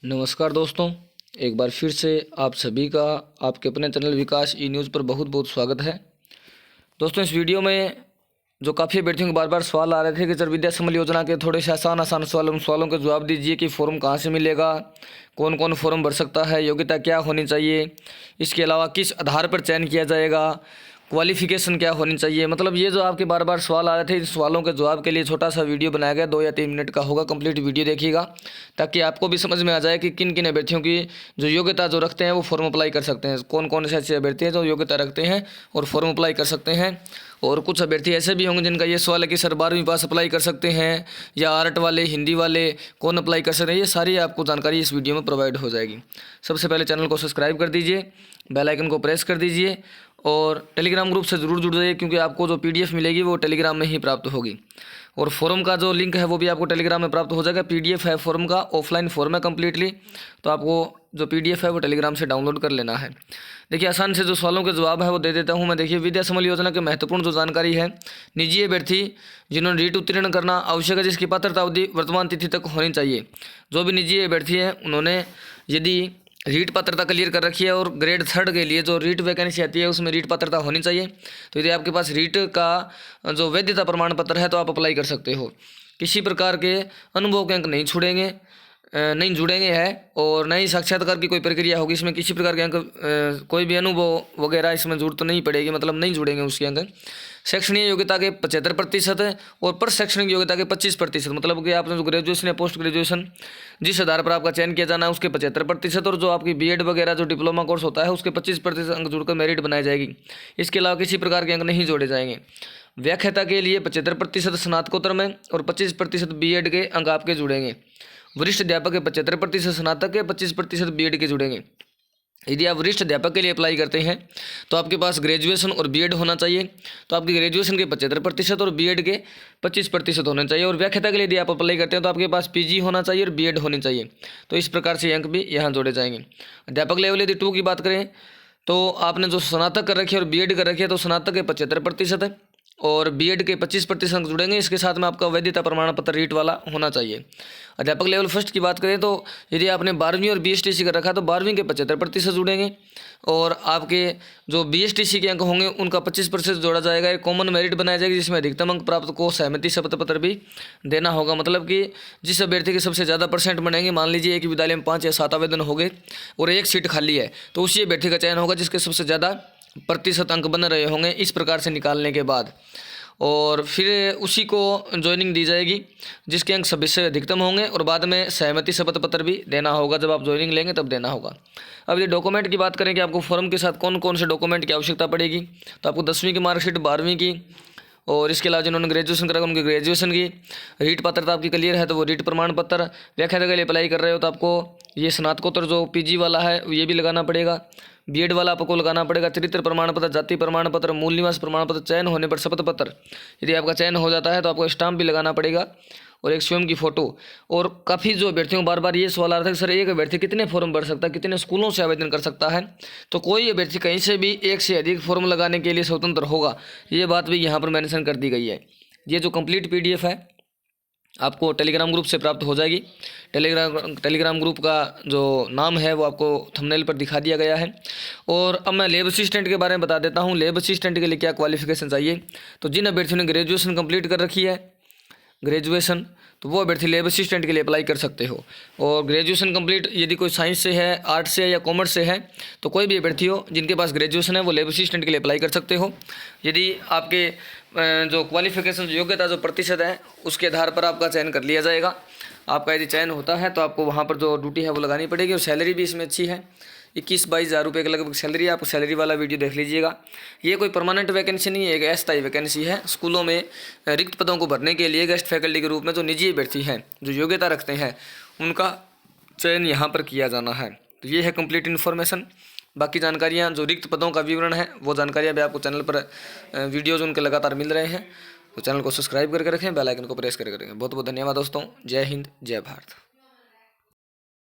नमस्कार दोस्तों, एक बार फिर से आप सभी का आपके अपने चैनल विकास ई न्यूज़ पर बहुत बहुत स्वागत है। दोस्तों, इस वीडियो में जो काफ़ी अभ्यर्थियों के बार बार सवाल आ रहे थे कि सर विद्या सम्बल योजना के थोड़े से आसान आसान सवाल, उन सवालों के जवाब दीजिए कि फॉर्म कहाँ से मिलेगा, कौन कौन फॉर्म भर सकता है, योग्यता क्या होनी चाहिए, इसके अलावा किस आधार पर चयन किया जाएगा, क्वालिफिकेशन क्या होनी चाहिए। मतलब ये जो आपके बार बार सवाल आ रहे थे, इन सवालों के जवाब के लिए छोटा सा वीडियो बनाया गया, 2 या 3 मिनट का होगा। कंप्लीट वीडियो देखिएगा ताकि आपको भी समझ में आ जाए कि किन किन अभ्यर्थियों की जो योग्यता जो रखते हैं वो फॉर्म अप्लाई कर सकते हैं, कौन कौन से ऐसे अभ्यर्थी हैं जो योग्यता रखते हैं और फॉर्म अप्लाई कर सकते हैं। और कुछ अभ्यर्थी ऐसे भी होंगे जिनका ये सवाल है कि सर 12वीं पास अप्लाई कर सकते हैं या आर्ट वाले, हिंदी वाले कौन अप्लाई कर सकते हैं। ये सारी आपको जानकारी इस वीडियो में प्रोवाइड हो जाएगी। सबसे पहले चैनल को सब्सक्राइब कर दीजिए, बेल आइकन को प्रेस कर दीजिए और टेलीग्राम ग्रुप से ज़रूर जुड़ जाइए, क्योंकि आपको जो पीडीएफ मिलेगी वो टेलीग्राम में ही प्राप्त होगी। और फॉर्म का जो लिंक है वो भी आपको टेलीग्राम में प्राप्त हो जाएगा। पीडीएफ है फॉर्म का, ऑफलाइन फॉर्म है कम्प्लीटली, तो आपको जो पीडीएफ है वो टेलीग्राम से डाउनलोड कर लेना है। देखिए, आसान से जो सवालों के जवाब है वो दे देता हूँ मैं। देखिए, विद्या सम्बल योजना के महत्वपूर्ण जो जानकारी है, निजी अभ्यर्थी जिन्होंने रीट उत्तीर्ण करना आवश्यक है, जिसकी पात्रता अवधि वर्तमान तिथि तक होनी चाहिए। जो भी निजी अभ्यर्थी हैं उन्होंने यदि रीट पात्रता क्लियर कर रखी है और ग्रेड 3 के लिए जो रीट वैकेंसी आती है उसमें रीट पात्रता होनी चाहिए। तो यदि आपके पास रीट का जो वैधता प्रमाण पत्र है तो आप अप्लाई कर सकते हो। किसी प्रकार के अनुभव के अंक नहीं जुड़ेंगे हैं और न ही साक्षात्कार की कोई प्रक्रिया होगी। इसमें किसी प्रकार के अंक, कोई भी अनुभव वगैरह इसमें जरूरत नहीं पड़ेगी, मतलब नहीं जुड़ेंगे उसके अंक। शैक्षणिक योग्यता के 75% और पर शैक्षणिक योग्यता के 25%, मतलब कि आपने जो ग्रेजुएशन या पोस्ट ग्रेजुएशन जिस आधार पर आपका चयन किया जाना है उसके 75%, और जो आपकी बीएड वगैरह जो डिप्लोमा कोर्स होता है उसके 25% अंक जुड़कर मेरिट बनाई जाएगी। इसके अलावा किसी प्रकार के अंक नहीं जोड़े जाएंगे। व्याख्याता के लिए 75% स्नातकोत्तर में और 25% बीएड के अंक आपके जुड़ेंगे। वरिष्ठ अध्यापक के 75%, स्नातक के 25% बीएड के जुड़ेंगे। यदि आप वरिष्ठ अध्यापक के लिए अप्लाई करते हैं तो आपके पास ग्रेजुएशन और बीएड होना चाहिए, तो आपकी ग्रेजुएशन के 75% और बीएड के 25% होने चाहिए। और व्याख्याता के लिए यदि आप अप्लाई करते हैं तो आपके पास पीजी होना चाहिए और बीएड होनी चाहिए। तो इस प्रकार से अंक भी यहाँ जोड़े जाएंगे। अध्यापक लेवल यदि 2 की बात करें तो आपने जो स्नातक कर रखी है और बीएड कर रखी है तो स्नातक के 75% है और बीएड के 25% अंक जुड़ेंगे। इसके साथ में आपका वैधता प्रमाण पत्र रीट वाला होना चाहिए। अध्यापक लेवल 1 की बात करें तो यदि आपने 12वीं और बीएसटीसी कर रखा तो 12वीं के 75% जुड़ेंगे और आपके जो बीएसटीसी के अंक होंगे उनका 25% जोड़ा जाएगा। एक कॉमन मेरिट बनाई जाएगी जिसमें अधिकतम अंक प्राप्त को सहमति शपथ पत्र भी देना होगा। मतलब कि जिस अभ्यर्थी के सबसे ज़्यादा परसेंट बनेंगे, मान लीजिए एक विद्यालय में 5 या 7 आवेदन हो गए और एक सीट खाली है, तो उसी अभ्यर्थी का चयन होगा जिसके सबसे ज़्यादा प्रतिशत अंक बन रहे होंगे। इस प्रकार से निकालने के बाद और फिर उसी को ज्वाइनिंग दी जाएगी जिसके अंक 26 से अधिकतम होंगे और बाद में सहमति शपथ पत्र भी देना होगा। जब आप ज्वाइनिंग लेंगे तब देना होगा। अब ये डॉक्यूमेंट की बात करें कि आपको फॉर्म के साथ कौन कौन से डॉक्यूमेंट की आवश्यकता पड़ेगी, तो आपको 10वीं की मार्कशीट, 12वीं की, और इसके अलावा जिन्होंने ग्रेजुएशन करा उनकी ग्रेजुएशन की, रीट पात्रता आपकी क्लियर है तो वो रीट प्रमाण पत्र, व्याख्याता के लिए अप्लाई कर रहे हो तो आपको ये स्नातकोत्तर जो पीजी वाला है ये भी लगाना पड़ेगा, बीएड वाला आपको लगाना पड़ेगा, चरित्र प्रमाण पत्र, जाति प्रमाण पत्र, मूल निवास प्रमाण पत्र, चयन होने पर शपथ पत्र, यदि आपका चयन हो जाता है तो आपको स्टाम्प भी लगाना पड़ेगा और एक स्वयं की फ़ोटो। और काफ़ी जो अभ्यर्थियों को बार बार ये सवाल आ रहा था कि सर एक अभ्यर्थी कितने फॉर्म भर सकता है, कितने स्कूलों से आवेदन कर सकता है, तो कोई अभ्यर्थी कहीं से भी एक से अधिक फॉर्म लगाने के लिए स्वतंत्र होगा। ये बात भी यहाँ पर मेंशन कर दी गई है। ये जो कंप्लीट पीडीएफ है आपको टेलीग्राम ग्रुप से प्राप्त हो जाएगी। टेलीग्राम ग्रुप का जो नाम है वो आपको थंबनेल पर दिखा दिया गया है। और अब मैं लेब असिस्टेंट के बारे में बता देता हूँ। लेब असिस्टेंट के लिए क्या क्वालिफिकेशन चाहिए, तो जिन अभ्यर्थियों ने ग्रेजुएशन कंप्लीट कर रखी है, ग्रेजुएशन, तो वो अभ्यर्थी लेब असिस्टेंट के लिए अप्लाई कर सकते हो। और ग्रेजुएशन कंप्लीट यदि कोई साइंस से है, आर्ट्स से है या कॉमर्स से है, तो कोई भी अभ्यर्थी हो जिनके पास ग्रेजुएशन है वो लेब असिस्टेंट के लिए अप्लाई कर सकते हो। यदि आपके जो क्वालिफिकेशन, जो योग्यता, जो प्रतिशत है उसके आधार पर आपका चयन कर लिया जाएगा। आपका यदि चयन होता है तो आपको वहाँ पर जो ड्यूटी है वो लगानी पड़ेगी। और सैलरी भी इसमें अच्छी है, 21-22 हज़ार रुपये के लगभग सैलरी है। आप सैलरी वाला वीडियो देख लीजिएगा। ये कोई परमानेंट वैकेंसी नहीं है, एक अस्थायी वैकेंसी है। स्कूलों में रिक्त पदों को भरने के लिए गेस्ट फैकल्टी के रूप में जो निजी अभ्यर्थी हैं, जो योग्यता रखते हैं, उनका चयन यहाँ पर किया जाना है। तो ये है कंप्लीट इन्फॉर्मेशन। बाकी जानकारियाँ, जो रिक्त पदों का विवरण है, वो जानकारियाँ भी आपको चैनल पर वीडियोज़ उनके लगातार मिल रहे हैं। तो चैनल को सब्सक्राइब करके रखें, बेल आइकन को प्रेस करके रखें। बहुत बहुत धन्यवाद दोस्तों। जय हिंद, जय भारत।